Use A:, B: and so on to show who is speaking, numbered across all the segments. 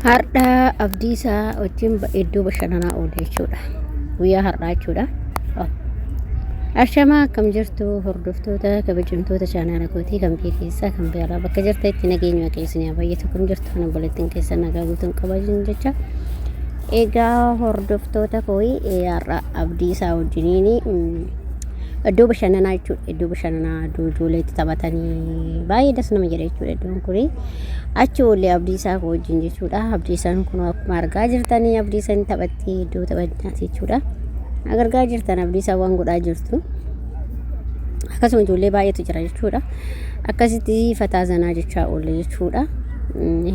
A: Har'a Abdiisaa wajjin iddoo bashannanaa oole jechuudha. Guyyaa har'aa jechuudha. Ashamaa akkam jirtu hordoftoota kabajamtoota chaanaala kootii kan biyya keessaa kan biyya alaa bakka jirtanitti nageenya keessanii baay'ee kan jirtu kan obboleettiin keessan nagaa guutuun qabaatan jecha. Egaa hordoftoota kooyi har'a Abdiisaa wajjiniin iddoo bashannanaa jechuudha. Iddoo bashannanaa ijoolleetti taphatanii baay'ee das nama jedha jechuudha iddoon kuni. Achi oolee Abdiisaa wajjin jechuudha. Abdiisaan kun akkuma argaa jirtanii Abdiisaan taphattee iddoo taphannaati jechuudha. Agargaa jirtan Abdiisaa waan godhaa jirtu. Akkasuma ijoollee baay'eetu jira jechuudha. Akkasitti fataazanaa jechaa oolee jechuudha.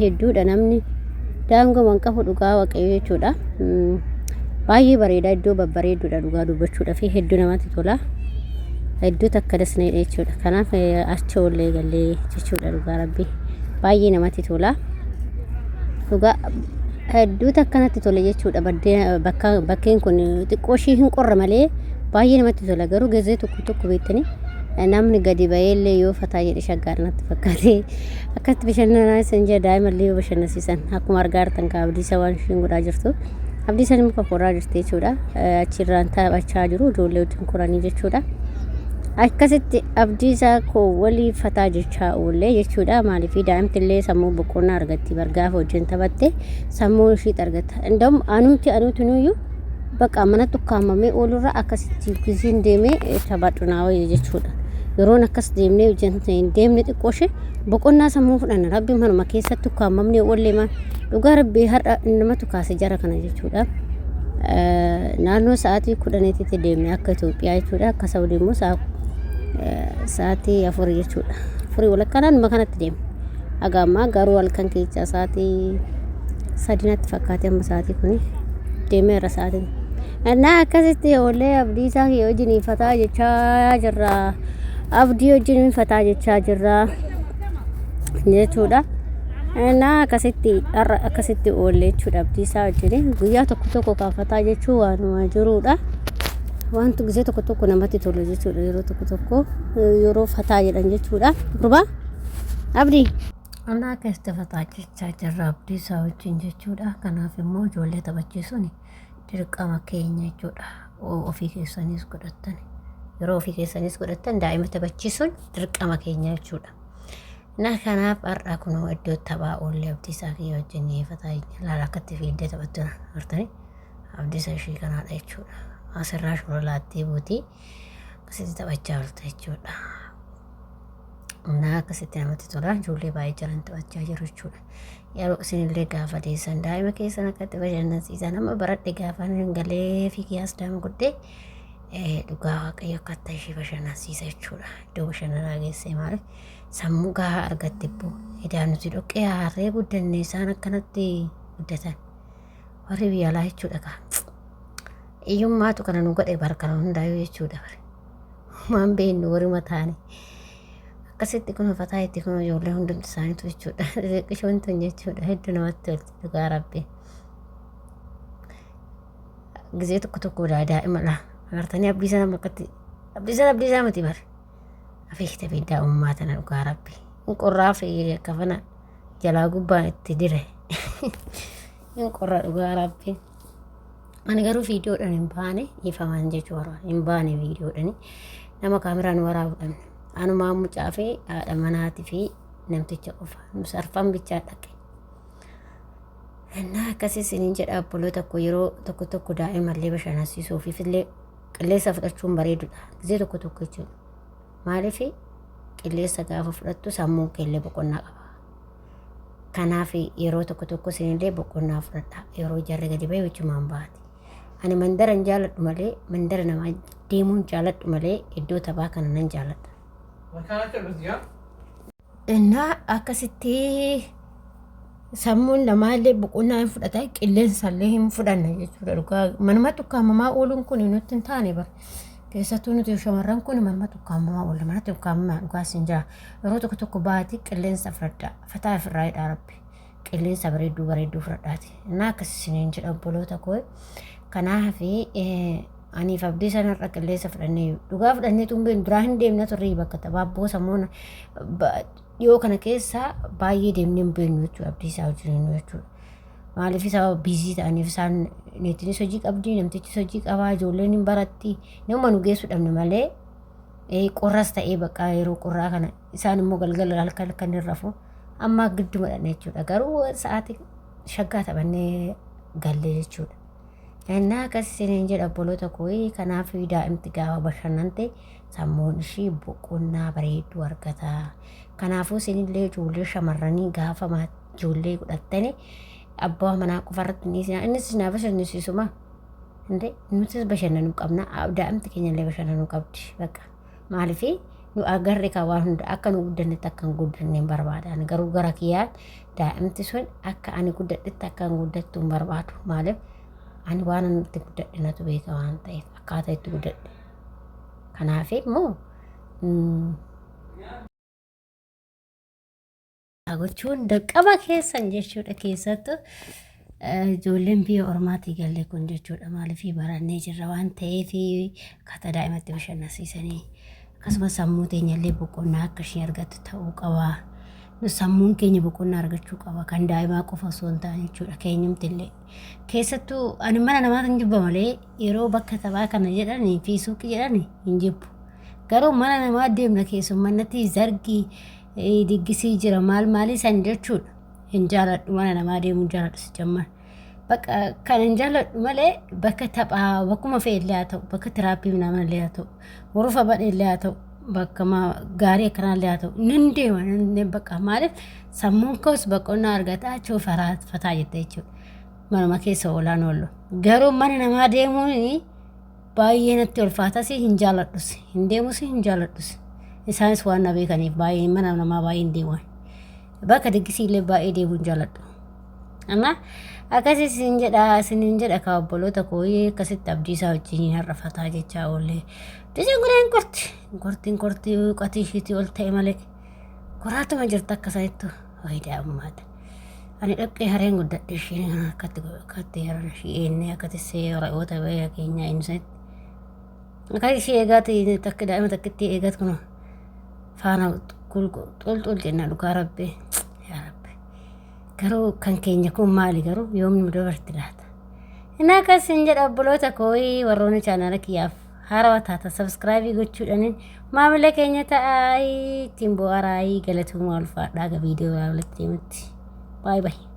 A: Hedduudha namni daangoowwan qabu dhugaa waaqayyoo jechuudha. Baay'ee bareeda iddoo babbareedduudha dhugaa dubbachuudha fi hedduu namatti tola. Hedduu takka dasnee jechuudha. Kanaaf achi oolee galee jechuudha dhugaa rabbii. Baay'ee namatti tola. Dhugaa hedduu takka natti tola jechuudha. Bakkeen kun xiqqoo ishii hin qorra malee baay'ee namatti tola. Garuu gazee tokko beektanii namni gadi ba'eellee yoo fataa jedhe shaggaar natti fakkaate akkatti bashannanaa isin jedha daa'imallee yoo bashannansiisan akkuma argaa jirtan kan Abdiisaa waan ishiin godhaa jirtu. Abdiisaan muka koraa jirti jechuudha. Achirraan taphachaa jiru ijoollee wajjin koranii jechuudha. Akkasitti Abdiisaa koo walii fataa jechaa oolee jechuudha. Maaliif daa'imtillee sammuu boqonnaa argatti bargaafa wajjin taphatte sammuu ishii argata. Indom anuuti nuyyuu bakka mana tukkaamamee oolurra akkasitti gisiin deemee taphadhunaa wayii jechuudha. Yeroon akkas deemnee wajjin deemne xiqqooshee boqonnaa sammuu fudhanna rabbi manuma keessatti tukkaamamnee oolle maan dhugaa rabbii har'a namatu kaase jara kana jechuudha. Naannoo sa'aatii 10tti deemne akka Itoophiyaa jechuudha. Akka Saawudii immoo sa'aatii 4 jechuudha. 4 walakkaadhaan makanatti deemne. Agammaa garuu halkan keessaa sa'aatii 3tti fakkaate amma sa'aatii kuni deemeera sa'aatiin. Naa akkasitti oolee Abdiisaa wajjin fataa jechaa jirra. Abdii wajjin fataa jechaa jirra jechuudha. Naa akkasitti oolee jechuudha Abdiisaa wajjin guyyaa tokko kaafataa jechuun waanuma jiruudha. Wanti gizee tokko namatti tolu jechuudha yeroo tokko yeroo fataa jedhan jechuudha. Gurbaa Abdii ana akkasitti fataa jechaa jirra Abdiisaa wajjin jechuudha. Kanaaf immoo ijoollee taphachiisuun dirqama keenya jechuudha. Ofii keessanis godhattan yeroo ofii keessanis godhattan daa'ima taphachiisuun dirqama keenya jechuudha. Kanaaf har'a kunoo iddoo taphaa oolee Abdiisaa wajjin fataa ilaala akkatti fiiddee taphattu artanii Abdiisaa ishii kanaadha jechuudha. Asirraa shura laattee buutii akkasitti taphachaa jirtu jechuudha. Akkasitti namatti tola. Ijoollee baay'ee jiran taphachaa jiru jechuudha. Yeroo isinillee gaafa deessan daa'ima keessan akkatti bashannansiisan amma baradhe gaafa galee fi kiyaas daa'ima guddee dhugaa waaqayyo akkatti ishee bashannansiisa jechuudha. Iddoo bashannanaa geessee maaliif sammuu gahaa argatte ibboo edaan nuti dhoqqee harree guddanne isaan akkanatti guddatan warri biyya alaa jechuudha kaa. Iyyummaatu kana nu godhe barkana hundaayyuu jechuudha. Waan beeknu warri mataani. Akkasitti kun fataa itti kun ijoollee hundumti isaaniitu jechuudha. Xixiqqishoon tun jechuudha. Hedduu namatti tolti dhugaa rabbi. Gizee tokko daa'ima laa. Agartanii Abdiisaan akkatti Abdiisaa miti bare. Afeekte beedaa ummaa tana dhugaa rabbi. Qorraa fi kafana jalaa gubbaan itti dire. Qorraa dhugaa rabbi. Ani garuu viidiyoodhaan hin baane ifamaan jechuudha. Hin baane viidiyoodhaan nama kaameraan waraabuudhaan. Anumaa mucaa fi haadha manaatii fi namticha qofa. Sarfaan bichaa dhaqe. Akkasii isiniin jedha obboloota tokko yeroo tokko daa'imallee bashannansiisuuf illee qilleensa fudhachuun bareedudha. Gizee tokko jechuudha. Maaliif qilleensa gaafa fudhattu sammuu keellee boqonnaa qaba. Kanaaf yeroo tokko isinillee boqonnaa fudhadha. Yeroo jarri gadi ba'e wajjumaan baati. Ani mandara hin jaaladhu malee mandara namaa deemuun jaaladhu malee iddoo taphaa kana nan jaaladha. Akkasitti sammuun namaallee boqonnaa hin fudhata qilleensaallee hin fudhanna jechuudha. Dhugaa manuma tukkaamamaa ooluun kun nutti hin taane bara. Keessattuu nuti shamarran kun manuma tukkaamamaa oolla. Mana tukkaamamaa dhugaas hin jira. Yeroo tokko baati qilleensa fudhadha. Fataa ofirraa hidhaa rabbi. Qilleensa bareedduu fudhadhaati. Akkasii isiniin jedha obboloota koo. Kanaaf aniif Abdiisaan har'a qilleensa fudhannee dhugaa fudhannee tumbeen duraa hin deemna turre bakka taphaa sammuun yoo kana keessa baay'ee deemnee hin beeknu jechuudha Abdiisaa wajjin jechuudha. maaliif sababa biizii ta'aniif isaan neetinis hojii qabdi namtichis hojii qabaa ijoolleen hin baratti nama nu geessu dhabne malee qorras ta'ee bakka yeroo qorraa kana isaan immoo galgala halkan kan hin rafu amma gidduma dhanne jechuudha garuu sa'aatii shaggaa taphannee galle jechuudha. Innaa akkasiin jedha obboloota koo kanaaf daa'imti gaafa bashannante sammuun ishii boqonnaa bareedduu argata. Kanaafuu isinillee ijoollee shamarranii gaafa ijoollee godhattanii abbaa manaa qofarratti innis naa bashannansiisuma inde nutis bashannanuu qabna daa'imti keenyallee bashannanuu qabdi bakka maaliif nu agarre ka waan hunda akka nu guddannetti akka hin guddanneen barbaadan garuu gara kiyyaan daa'imti sun akka ani guddadhetti akka hin guddattu hin barbaadu maaliif ani waan nuti guddadhe natu beeka waan ta'eef akkaataa itti guddadhe kanaaf immoo gochuun dirqama keessan jechuudha keessattuu ijoolleen biyya ormaatii galle kun jechuudha maaliif barannee jirra waan ta'eef akkaataa daa'imatti bashannansiisanii akkasumas sammuu teenyallee boqonnaa akka isheen argattu ta'uu qaba. Sammuun keenya boqonnaa argachuu qaba kan daa'imaa qofa osoo hin taane jechuudha keenyumtillee keessattuu ani mana namaatti hin jibba malee yeroo bakka taphaa kana jedhanii fi suuqii jedhanii hin jibbu garuu mana namaa deemna keessummannatti zargii diggisii jira maal san jechuudha hin jaaladhu mana namaa deemuu jaaladhu si jamman bakka kan hin jaaladhu malee bakka taphaa bakkuma fe'ellee haa ta'u bakka tiraappii namallee haa ta'u warufa badheellee haa ta'u bakka gaarii akkanaallee haa ta'u nin deema bakka maaliif sammuun koos boqonnaa argataa fataa jette jechuudha manuma keessa oolaan oollu garuu mana namaa deemuun baay'ee natti ulfaatas hin jaaladhus hin deemus hin jaaladhus isaanis waan na beekaniif baay'ee mana namaa baay'ee hin deeman bakka diggisiillee baay'ee deemuu hin jaaladhu amma akkasii isin jedha ka obboloota koo akkasitti abdiisaa wajjin harrafataa jechaa oollee Dija gureen kortii qatii ishiitii ol ta'e malee koraatuma jirta akka isaaniitu faayidaa ammaadha. Ani dhaqqee hareen guddadhe isheen akkatti haran ishee eenyee akkatti seera re'oota biyya keenyaa insaatti. Akka ishee eegaati takka daa'ima takkitti eegaat kun faana xulxul jennaa dhugaa rabbee yaa rabbi. Garuu kan keenya kun maali garuu yoomni dabarti laata. Inni akkasiin jedha obboloota koo warroonni chaanaala kiyyaaf haarawaa taata sabskraayibii gochuudhaan maamila keenya ta'aa ittiin bu'aaraa galatuuma ulfaadhaa viidiyoo walitti himutti. Bye bye.